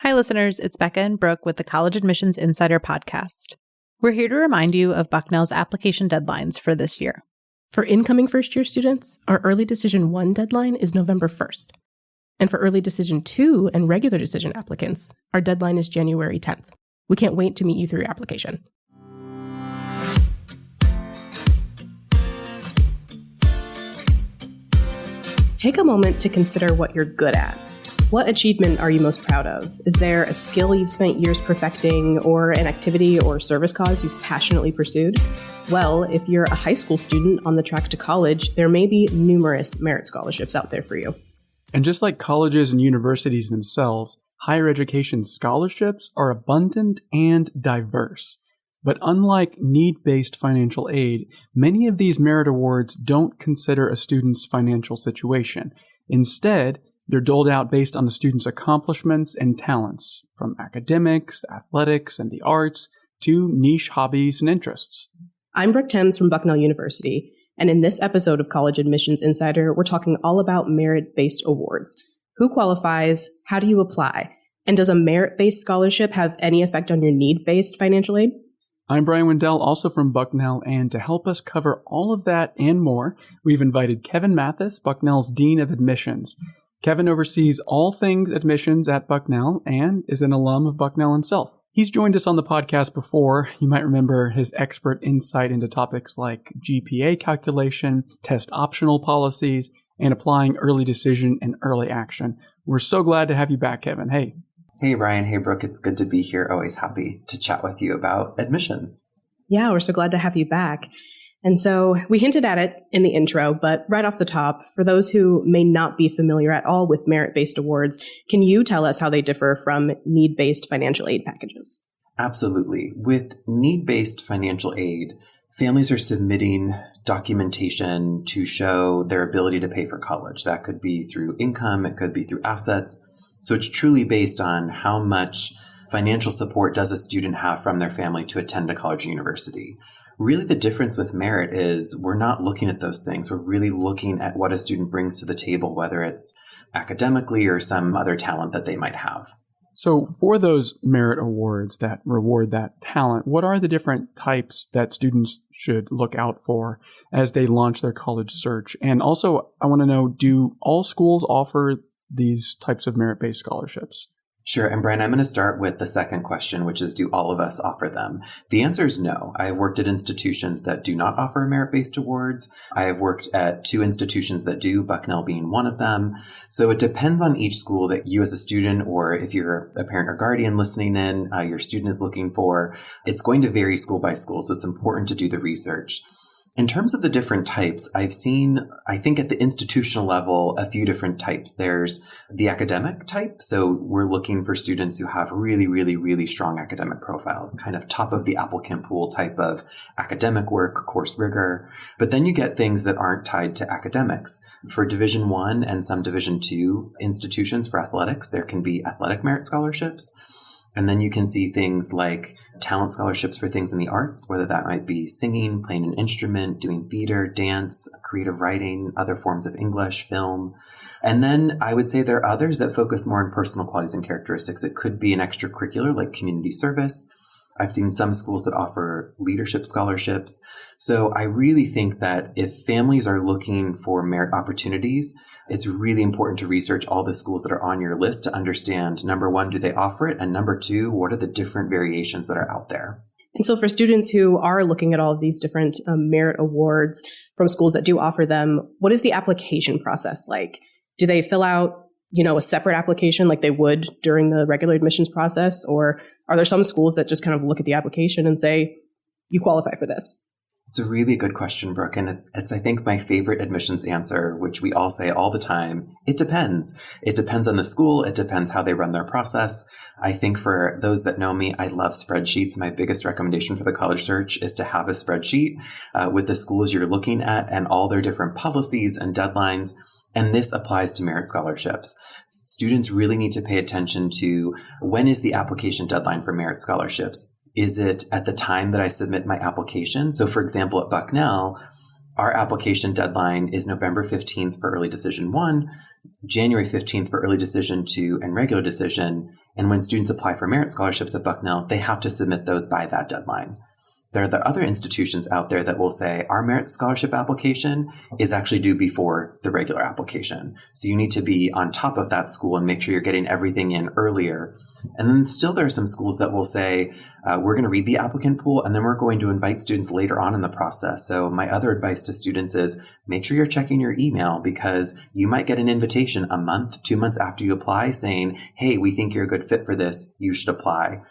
Hi, listeners. It's Becca and Brooke with the College Admissions Insider podcast. We're here to remind you of Bucknell's application deadlines for this year. For incoming first-year students, our Early Decision 1 deadline is November 1st. And for Early Decision 2 and Regular Decision applicants, our deadline is January 10th. We can't wait to meet you through your application. Take a moment to consider what you're good at. What achievement are you most proud of? Is there a skill you've spent years perfecting, or an activity or service cause you've passionately pursued? Well, if you're a high school student on the track to college, there may be numerous merit scholarships out there for you. And just like colleges and universities themselves, higher education scholarships are abundant and diverse. But unlike need-based financial aid, many of these merit awards don't consider a student's financial situation. Instead, they're doled out based on the student's accomplishments and talents, from academics, athletics, and the arts, to niche hobbies and interests. I'm Brooke Thames from Bucknell University, and in this episode of College Admissions Insider, we're talking all about merit-based awards. Who qualifies? How do you apply? And does a merit-based scholarship have any effect on your need-based financial aid? I'm Brian Wendell, also from Bucknell, and to help us cover all of that and more, we've invited Kevin Mathis, Bucknell's Dean of Admissions. Kevin oversees all things admissions at Bucknell and is an alum of Bucknell himself. He's joined us on the podcast before. You might remember his expert insight into topics like GPA calculation, test optional policies, and applying early decision and early action. We're so glad to have you back, Kevin. Hey. Hey, Ryan. Hey, Brooke. It's good to be here. Always happy to chat with you about admissions. Yeah, we're so glad to have you back. And so we hinted at it in the intro, but right off the top, for those who may not be familiar at all with merit-based awards, can you tell us how they differ from need-based financial aid packages? Absolutely. With need-based financial aid, families are submitting documentation to show their ability to pay for college. That could be through income, it could be through assets. So it's truly based on how much financial support does a student have from their family to attend a college or university. Really, the difference with merit is we're not looking at those things. We're really looking at what a student brings to the table, whether it's academically or some other talent that they might have. So for those merit awards that reward that talent, what are the different types that students should look out for as they launch their college search? And also, I want to know, do all schools offer these types of merit-based scholarships? Sure. And Brian, I'm going to start with the second question, which is, do all of us offer them? The answer is no. I have worked at institutions that do not offer merit-based awards. I have worked at 2 institutions that do, Bucknell being one of them. So it depends on each school that you as a student, or if you're a parent or guardian listening in, your student is looking for. It's going to vary school by school. So it's important to do the research. In terms of the different types, I've seen, I think at the institutional level, a few different types. There's the academic type. So we're looking for students who have really, really, really strong academic profiles, kind of top of the applicant pool type of academic work, course rigor. But then you get things that aren't tied to academics. For Division I and some Division II institutions for athletics, there can be athletic merit scholarships. And then you can see things like talent scholarships for things in the arts, whether that might be singing, playing an instrument, doing theater, dance, creative writing, other forms of English, film. And then I would say there are others that focus more on personal qualities and characteristics. It could be an extracurricular like community service. I've seen some schools that offer leadership scholarships. So I really think that if families are looking for merit opportunities, it's really important to research all the schools that are on your list to understand, number one, do they offer it? And number two, what are the different variations that are out there? And so for students who are looking at all of these different merit awards from schools that do offer them, what is the application process like? Do they fill out a separate application like they would during the regular admissions process? Or are there some schools that just kind of look at the application and say, you qualify for this? It's a really good question, Brooke. And it's, I think, my favorite admissions answer, which we all say all the time. It depends. It depends on the school. It depends how they run their process. I think for those that know me, I love spreadsheets. My biggest recommendation for the college search is to have a spreadsheet with the schools you're looking at and all their different policies and deadlines. And this applies to merit scholarships. Students really need to pay attention to when is the application deadline for merit scholarships? Is it at the time that I submit my application? So for example, at Bucknell, our application deadline is November 15th for early decision 1, January 15th for early decision 2, and regular decision. And when students apply for merit scholarships at Bucknell, they have to submit those by that deadline. There are the other institutions out there that will say our merit scholarship application is actually due before the regular application. So you need to be on top of that school and make sure you're getting everything in earlier. And then still there are some schools that will say, we're going to read the applicant pool and then we're going to invite students later on in the process. So my other advice to students is make sure you're checking your email, because you might get an invitation a month, 2 months after you apply saying, hey, we think you're a good fit for this. You should apply.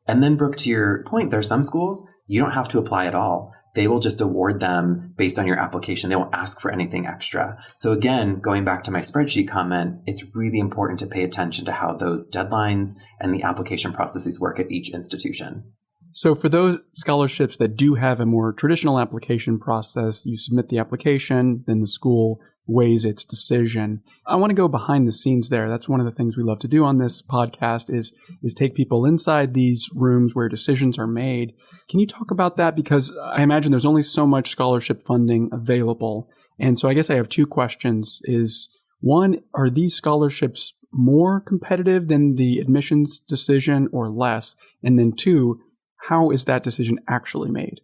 And then, Brooke, to your point, there are some schools you don't have to apply at all. They will just award them based on your application. They won't ask for anything extra. So again, going back to my spreadsheet comment, it's really important to pay attention to how those deadlines and the application processes work at each institution. So for those scholarships that do have a more traditional application process, you submit the application, then the school weighs its decision. I want to go behind the scenes there. That's one of the things we love to do on this podcast is take people inside these rooms where decisions are made. Can you talk about that? Because I imagine there's only so much scholarship funding available. And so I guess I have two questions. Is one, are these scholarships more competitive than the admissions decision or less? And then two, how is that decision actually made?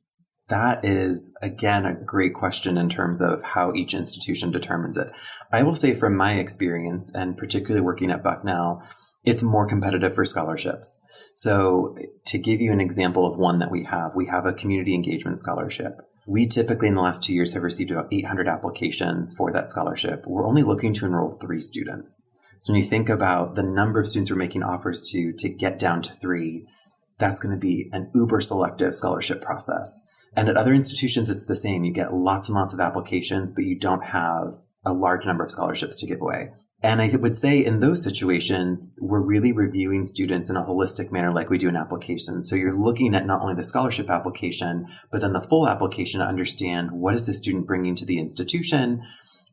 That is, again, a great question in terms of how each institution determines it. I will say from my experience, and particularly working at Bucknell, it's more competitive for scholarships. So to give you an example of one that we have a community engagement scholarship. We typically in the last 2 years have received about 800 applications for that scholarship. We're only looking to enroll 3 students. So when you think about the number of students we're making offers to get down to 3, that's going to be an uber selective scholarship process. And at other institutions, it's the same. You get lots and lots of applications, but you don't have a large number of scholarships to give away. And I would say in those situations, we're really reviewing students in a holistic manner like we do in applications. So you're looking at not only the scholarship application, but then the full application to understand what is the student bringing to the institution,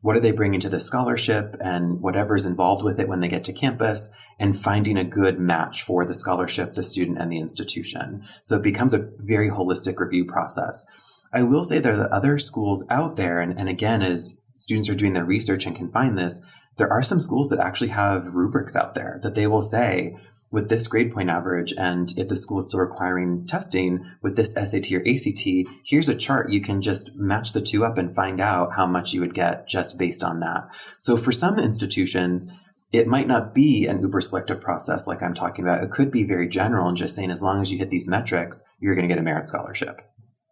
what are they bringing to the scholarship, and whatever is involved with it when they get to campus, and finding a good match for the scholarship, the student, and the institution. So it becomes a very holistic review process. I will say there are other schools out there, and again, as students are doing their research and can find this, there are some schools that actually have rubrics out there that they will say, with this grade point average, and if the school is still requiring testing with this SAT or ACT, here's a chart. You can just match the two up and find out how much you would get just based on that. So for some institutions, it might not be an uber selective process like I'm talking about. It could be very general and just saying, as long as you hit these metrics, you're going to get a merit scholarship.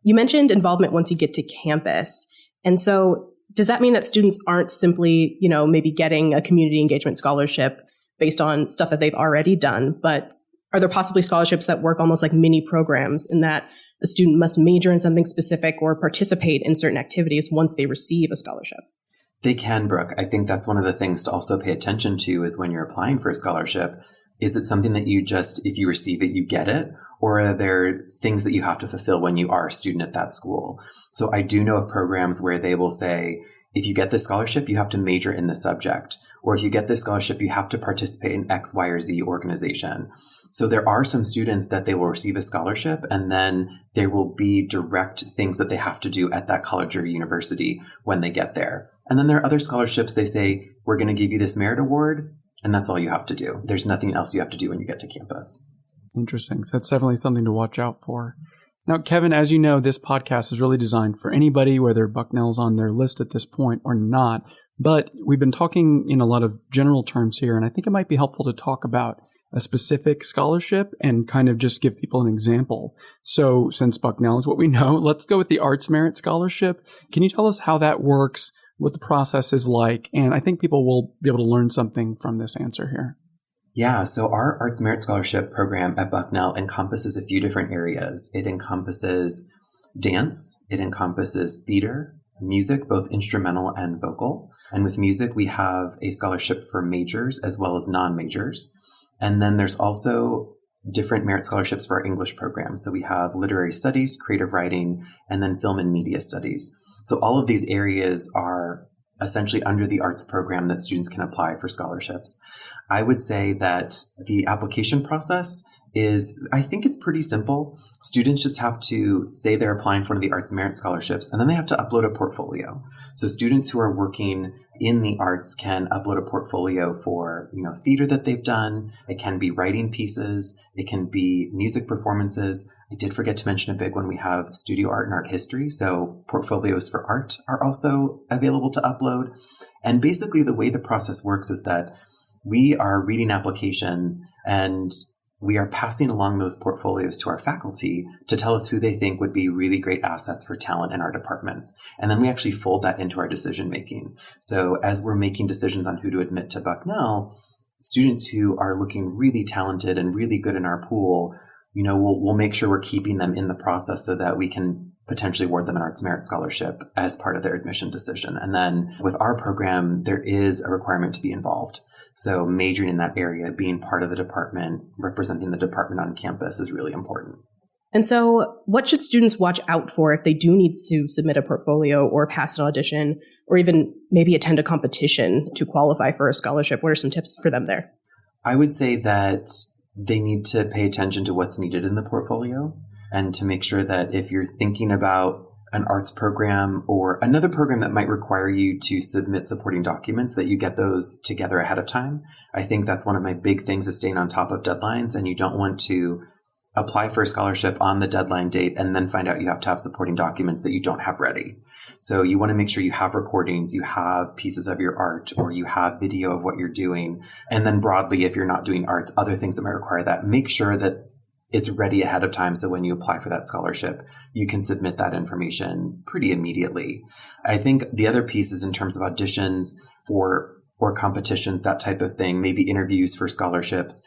You mentioned involvement once you get to campus. And so does that mean that students aren't simply, maybe getting a community engagement scholarship based on stuff that they've already done, but are there possibly scholarships that work almost like mini programs in that a student must major in something specific or participate in certain activities once they receive a scholarship? They can, Brooke. I think that's one of the things to also pay attention to is when you're applying for a scholarship, is it something that you just, if you receive it, you get it? Or are there things that you have to fulfill when you are a student at that school? So I do know of programs where they will say, if you get this scholarship, you have to major in the subject. Or if you get this scholarship, you have to participate in X, Y, or Z organization. So there are some students that they will receive a scholarship, and then there will be direct things that they have to do at that college or university when they get there. And then there are other scholarships, they say, we're going to give you this merit award, and that's all you have to do. There's nothing else you have to do when you get to campus. Interesting. So that's definitely something to watch out for. Now, Kevin, as you know, this podcast is really designed for anybody, whether Bucknell's on their list at this point or not. But we've been talking in a lot of general terms here, and I think it might be helpful to talk about a specific scholarship and kind of just give people an example. So since Bucknell is what we know, let's go with the Arts Merit Scholarship. Can you tell us how that works, what the process is like? And I think people will be able to learn something from this answer here. Yeah, so our Arts Merit Scholarship program at Bucknell encompasses a few different areas. It encompasses dance, it encompasses theater, music, both instrumental and vocal. And with music, we have a scholarship for majors as well as non-majors. And then there's also different merit scholarships for our English programs. So we have literary studies, creative writing, and then film and media studies. So all of these areas are essentially under the arts program that students can apply for scholarships. I would say that the application process I think it's pretty simple. Students just have to say they're applying for one of the Arts Merit Scholarships, and then they have to upload a portfolio. So students who are working in the arts can upload a portfolio for, theater that they've done. It can be writing pieces. It can be music performances. I did forget to mention a big one. We have studio art and art history. So portfolios for art are also available to upload. And basically the way the process works is that we are reading applications and we are passing along those portfolios to our faculty to tell us who they think would be really great assets for talent in our departments. And then we actually fold that into our decision making. So as we're making decisions on who to admit to Bucknell, students who are looking really talented and really good in our pool, we'll make sure we're keeping them in the process so that we can potentially award them an Arts Merit Scholarship as part of their admission decision. And then with our program, there is a requirement to be involved. So majoring in that area, being part of the department, representing the department on campus is really important. And so what should students watch out for if they do need to submit a portfolio or pass an audition or even maybe attend a competition to qualify for a scholarship? What are some tips for them there? I would say that they need to pay attention to what's needed in the portfolio and to make sure that if you're thinking about an arts program or another program that might require you to submit supporting documents, that you get those together ahead of time. I think that's one of my big things is staying on top of deadlines, and you don't want to apply for a scholarship on the deadline date and then find out you have to have supporting documents that you don't have ready. So you want to make sure you have recordings, you have pieces of your art, or you have video of what you're doing. And then broadly, if you're not doing arts, other things that might require that, make sure that it's ready ahead of time. So when you apply for that scholarship, you can submit that information pretty immediately. I think the other piece is in terms of auditions or competitions, that type of thing, maybe interviews for scholarships.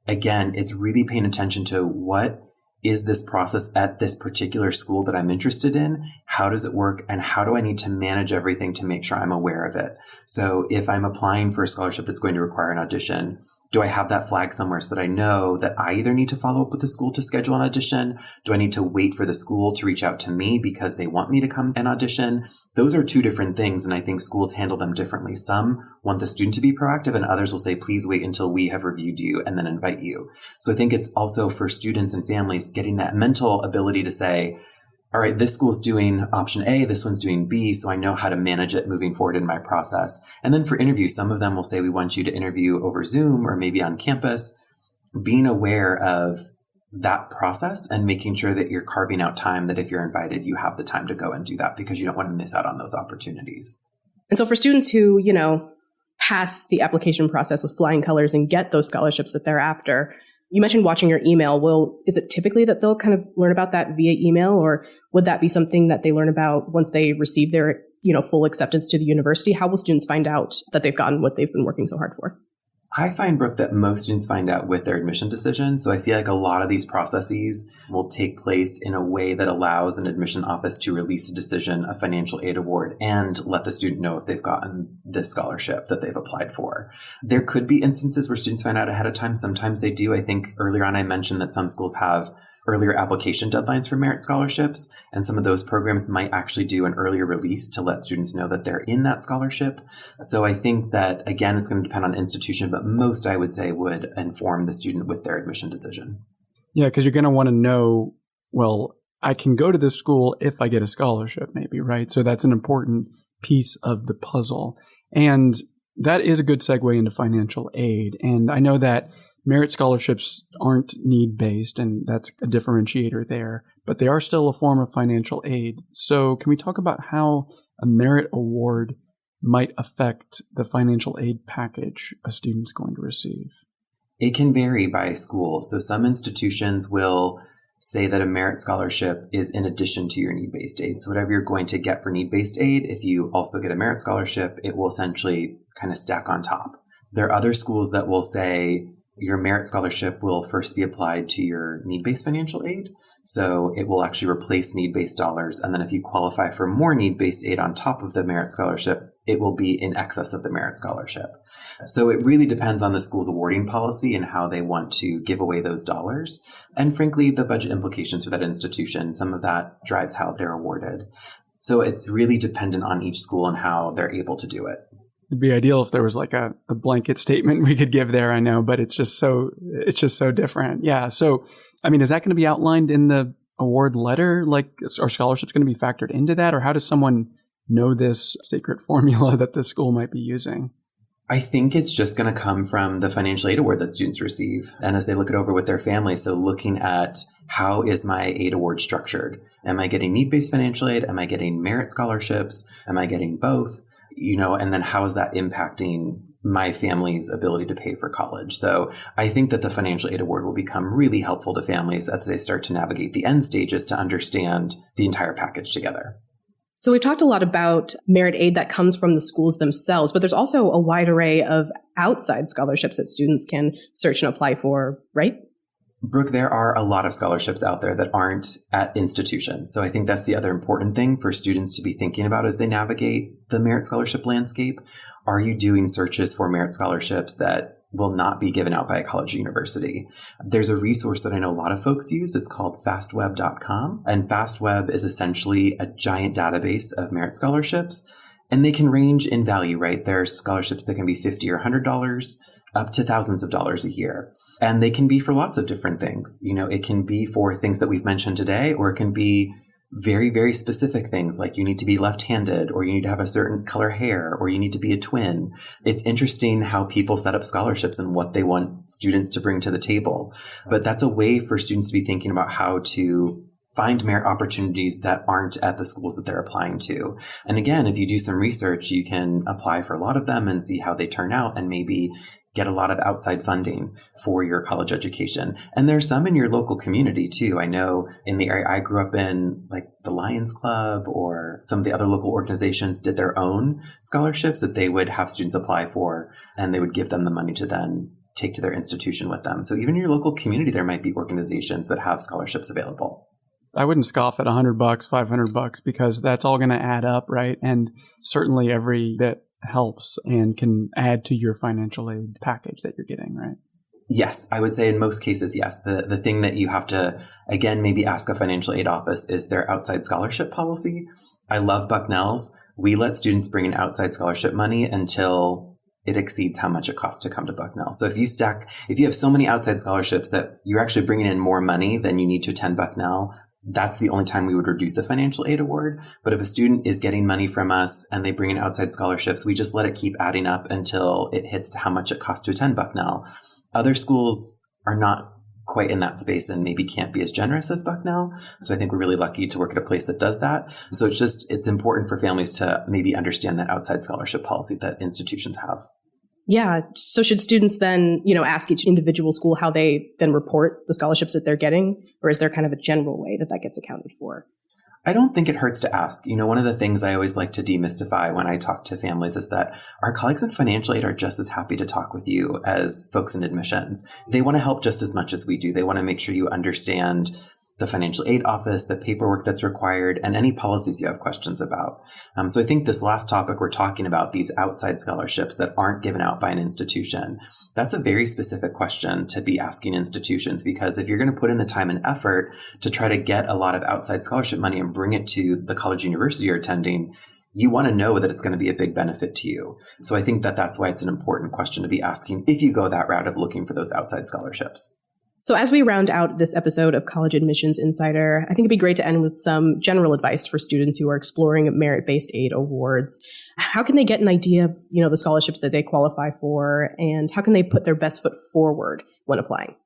Again, it's really paying attention to what is this process at this particular school that I'm interested in? How does it work? And how do I need to manage everything to make sure I'm aware of it? So if I'm applying for a scholarship that's going to require an audition, do I have that flag somewhere so that I know that I either need to follow up with the school to schedule an audition? Do I need to wait for the school to reach out to me because they want me to come and audition? Those are two different things, and I think schools handle them differently. Some want the student to be proactive, and others will say, please wait until we have reviewed you and then invite you. So I think it's also for students and families getting that mental ability to say, all right, this school's doing option A, this one's doing B, so I know how to manage it moving forward in my process. And then for interviews, some of them will say, we want you to interview over Zoom or maybe on campus. Being aware of that process and making sure that you're carving out time, that if you're invited, you have the time to go and do that because you don't want to miss out on those opportunities. And so for students who, pass the application process with flying colors and get those scholarships that they're after, you mentioned watching your email. Is it typically that they'll kind of learn about that via email, or would that be something that they learn about once they receive their, full acceptance to the university? How will students find out that they've gotten what they've been working so hard for? I find, Brooke, that most students find out with their admission decision. So I feel like a lot of these processes will take place in a way that allows an admission office to release a decision, a financial aid award, and let the student know if they've gotten this scholarship that they've applied for. There could be instances where students find out ahead of time. Sometimes they do. I think earlier on I mentioned that some schools have earlier application deadlines for merit scholarships, and some of those programs might actually do an earlier release to let students know that they're in that scholarship. So I think that, again, it's going to depend on institution, but most, I would say, would inform the student with their admission decision. Yeah, because you're going to want to know, well, I can go to this school if I get a scholarship, maybe, right? So that's an important piece of the puzzle. And that is a good segue into financial aid. And I know that merit scholarships aren't need-based, and that's a differentiator there, but they are still a form of financial aid. So can we talk about how a merit award might affect the financial aid package a student's going to receive? It can vary by school. So some institutions will say that a merit scholarship is in addition to your need-based aid. So whatever you're going to get for need-based aid, if you also get a merit scholarship, it will essentially kind of stack on top. There are other schools that will say, your merit scholarship will first be applied to your need-based financial aid. So it will actually replace need-based dollars. And then if you qualify for more need-based aid on top of the merit scholarship, it will be in excess of the merit scholarship. So it really depends on the school's awarding policy and how they want to give away those dollars. And frankly, the budget implications for that institution, some of that drives how they're awarded. So it's really dependent on each school and how they're able to do it. It'd be ideal if there was like a blanket statement we could give there, I know, but it's just so different. Yeah. So, I mean, is that going to be outlined in the award letter? Like, are scholarships going to be factored into that? Or how does someone know this secret formula that the school might be using? I think it's just going to come from the financial aid award that students receive. And as they look it over with their family, so looking at how is my aid award structured? Am I getting need-based financial aid? Am I getting merit scholarships? Am I getting both? And then how is that impacting my family's ability to pay for college? So I think that the financial aid award will become really helpful to families as they start to navigate the end stages to understand the entire package together. So we've talked a lot about merit aid that comes from the schools themselves, but there's also a wide array of outside scholarships that students can search and apply for, right? Brooke, there are a lot of scholarships out there that aren't at institutions. So I think that's the other important thing for students to be thinking about as they navigate the merit scholarship landscape. Are you doing searches for merit scholarships that will not be given out by a college or university? There's a resource that I know a lot of folks use. It's called fastweb.com. And fastweb is essentially a giant database of merit scholarships. And they can range in value, right? There are scholarships that can be $50 or $100 up to thousands of dollars a year. And they can be for lots of different things. It can be for things that we've mentioned today, or it can be very, very specific things like you need to be left-handed, or you need to have a certain color hair, or you need to be a twin. It's interesting how people set up scholarships and what they want students to bring to the table. But that's a way for students to be thinking about how to find merit opportunities that aren't at the schools that they're applying to. And again, if you do some research, you can apply for a lot of them and see how they turn out and maybe get a lot of outside funding for your college education. And there's some in your local community too. I know in the area I grew up in, like the Lions Club or some of the other local organizations did their own scholarships that they would have students apply for, and they would give them the money to then take to their institution with them. So even in your local community, there might be organizations that have scholarships available. I wouldn't scoff at $100, $500, because that's all going to add up, right? And certainly every bit helps and can add to your financial aid package that you're getting, right? Yes, I would say in most cases, yes. The thing that you have to, again, maybe ask a financial aid office is their outside scholarship policy. I love Bucknell's. We let students bring in outside scholarship money until it exceeds how much it costs to come to Bucknell. So if you have so many outside scholarships that you're actually bringing in more money than you need to attend Bucknell, that's the only time we would reduce a financial aid award. But if a student is getting money from us and they bring in outside scholarships, we just let it keep adding up until it hits how much it costs to attend Bucknell. Other schools are not quite in that space and maybe can't be as generous as Bucknell. So I think we're really lucky to work at a place that does that. So it's important for families to maybe understand that outside scholarship policy that institutions have. Yeah. So should students then, ask each individual school how they then report the scholarships that they're getting? Or is there kind of a general way that gets accounted for? I don't think it hurts to ask. One of the things I always like to demystify when I talk to families is that our colleagues in financial aid are just as happy to talk with you as folks in admissions. They want to help just as much as we do. They want to make sure you understand the financial aid office, the paperwork that's required, and any policies you have questions about. So I think this last topic we're talking about, these outside scholarships that aren't given out by an institution, that's a very specific question to be asking institutions, because if you're going to put in the time and effort to try to get a lot of outside scholarship money and bring it to the college or university you're attending, you want to know that it's going to be a big benefit to you. So I think that that's why it's an important question to be asking if you go that route of looking for those outside scholarships. So as we round out this episode of College Admissions Insider, I think it'd be great to end with some general advice for students who are exploring merit-based aid awards. How can they get an idea of, the scholarships that they qualify for, and how can they put their best foot forward when applying?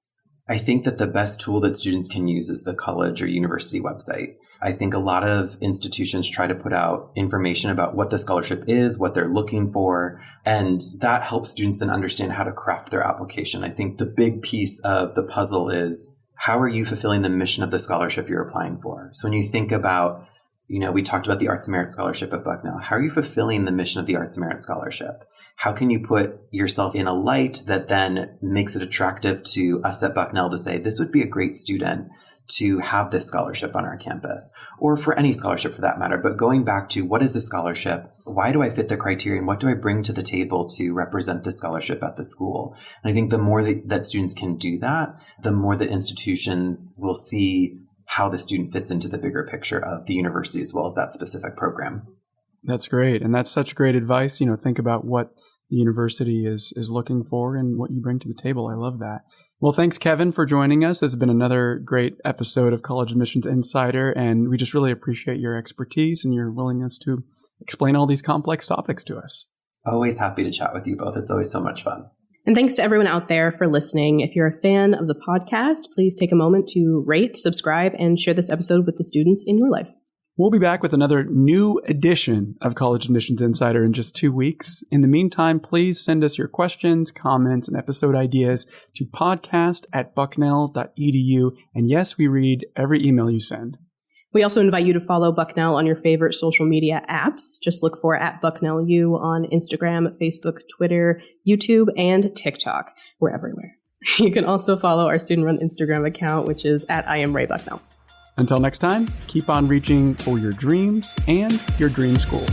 I think that the best tool that students can use is the college or university website. I think a lot of institutions try to put out information about what the scholarship is, what they're looking for, and that helps students then understand how to craft their application. I think the big piece of the puzzle is, how are you fulfilling the mission of the scholarship you're applying for? So when you think about, we talked about the Arts Merit Scholarship at Bucknell. How are you fulfilling the mission of the Arts Merit Scholarship? How can you put yourself in a light that then makes it attractive to us at Bucknell to say, this would be a great student to have this scholarship on our campus, or for any scholarship for that matter. But going back to, what is this scholarship? Why do I fit the criteria? And what do I bring to the table to represent this scholarship at the school? And I think the more that students can do that, the more that institutions will see how the student fits into the bigger picture of the university as well as that specific program. That's great. And that's such great advice. Think about what the university is looking for and what you bring to the table. I love that. Well, thanks, Kevin, for joining us. This has been another great episode of College Admissions Insider, and we just really appreciate your expertise and your willingness to explain all these complex topics to us. Always happy to chat with you both. It's always so much fun. And thanks to everyone out there for listening. If you're a fan of the podcast, please take a moment to rate, subscribe, and share this episode with the students in your life. We'll be back with another new edition of College Admissions Insider in just 2 weeks. In the meantime, please send us your questions, comments, and episode ideas to podcast@bucknell.edu. And yes, we read every email you send. We also invite you to follow Bucknell on your favorite social media apps. Just look for @BucknellU on Instagram, Facebook, Twitter, YouTube, and TikTok. We're everywhere. You can also follow our student-run Instagram account, which is @IamRayBucknell. Until next time, keep on reaching for your dreams and your dream school.